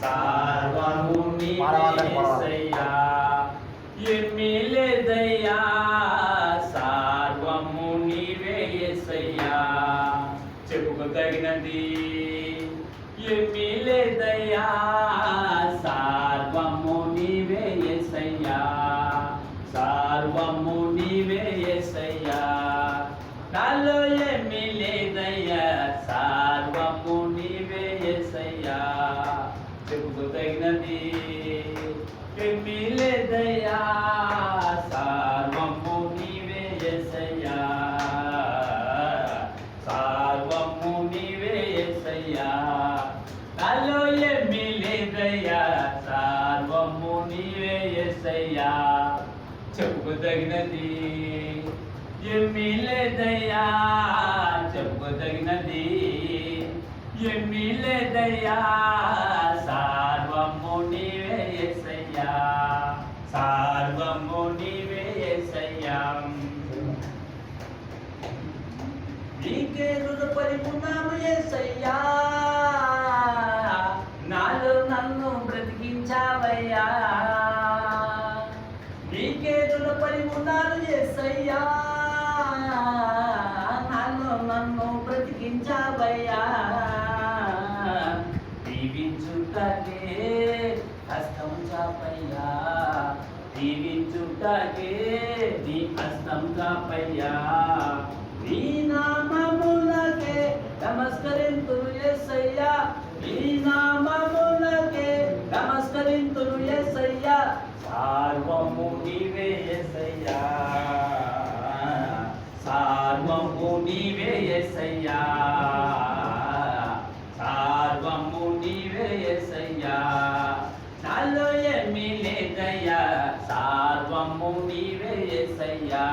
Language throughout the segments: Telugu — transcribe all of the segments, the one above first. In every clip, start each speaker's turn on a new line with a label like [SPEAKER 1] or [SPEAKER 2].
[SPEAKER 1] సర్వము నీవే యేసయ్యా ఏమీ లేదయ్యా సర్వము నీవే యేసయ్యా చెప్పుకోదగినది ఏమీ లేదయ్యా సర్వము నీవే యేసయ్యా సర్వము నీవే యేసయ్యా నాలో ఏమీ లేదయ్యా సర్వము నీవే యేసయ్యా చెప్పుకోదగినది ఏమీ లేదయ్యా సర్వము నీవే యేసయ్యా సర్వము నీవే యేసయ్యా నాలో ఏమీ లేదయ్యా సర్వము నీవే యేసయ్యా చెప్పుకోదగినది ఏమీ లేదయ్యా చెప్పుకోదగినది ఏమీ లేదయ్యా సర్వము నీవే యేసయ్యా సర్వము నీవే యేసయ్యా నీకే రుణపడి ఉన్నాము యేసయ్యా నాలో నన్ను బ్రతికించావయ్యా నీకే రుణపడి ఉన్నాను యేసయ్యా నాలో నన్ను బ్రతికించావయ్యా దీవించుటకే హస్తం చాపయ్యా దీవించుటకే నీ హస్తం చాపయ్యా నీ నామమునకే నమస్కరింతును యేసయ్యా నీ నామమునకే నమస్కరింతును యేసయ్యా సర్వము నీవే యేసయ్యా సర్వము నీవే యేసయ్యా సర్వము నీవే యేసయ్యా నాలో ఏమీ లేదయ్యా సర్వము నీవే యేసయ్యా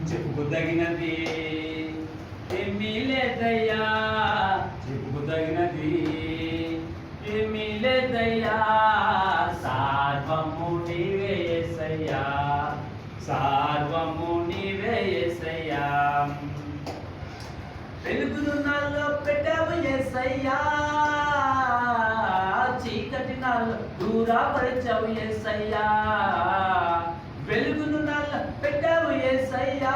[SPEAKER 1] చెప్పుకోదగినది ఏమీ లేదయ్యా చెప్పుకోదగినది ఏమీ లేదయ్యా సర్వము నీవే యేసయ్యా సర్వము నీవే యేసయ్యా వెలుగును నాలో పెట్టావు యేసయ్యా చీకటి నాలో దూరపరిచావు యేసయ్యా వెలుగును నాలో పెట్టావు యేసయ్యా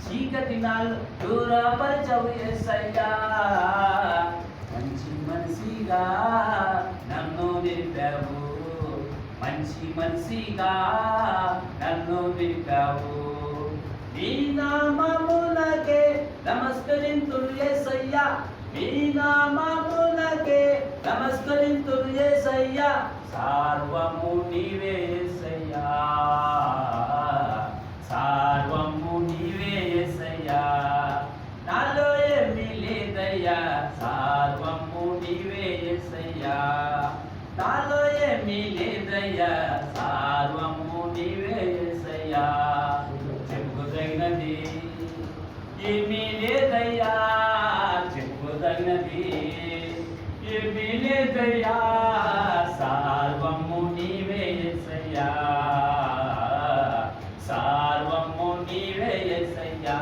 [SPEAKER 1] చీకటి నాలో దూరపరిచావు యేసయ్యా మంచి మనిషిగా నన్ను నిలిపావు మంచి మనిషిగా నన్ను నిలిపావు నీ నామమునకే నమస్కరింతును యేసయ్యా నీ నామమునకే నమస్కరింతును యేసయ్యా సర్వము నీవే యేసయ్యా సర్వము నీవే యేసయ్యా నాలో ఏమీ లేదయ్యా సర్వము నీవే యేసయ్యా నాలో ఏమీ లేదయ్యా సర్వము నీవే యేసయ్యా చెప్పుకోదగినది ఏమీ లేదయ్యా చెప్పుకోదగినది ఏమీ లేదయ్యా సర్వము నీవే యేసయ్యా సర్వము నీవే యేసయ్యా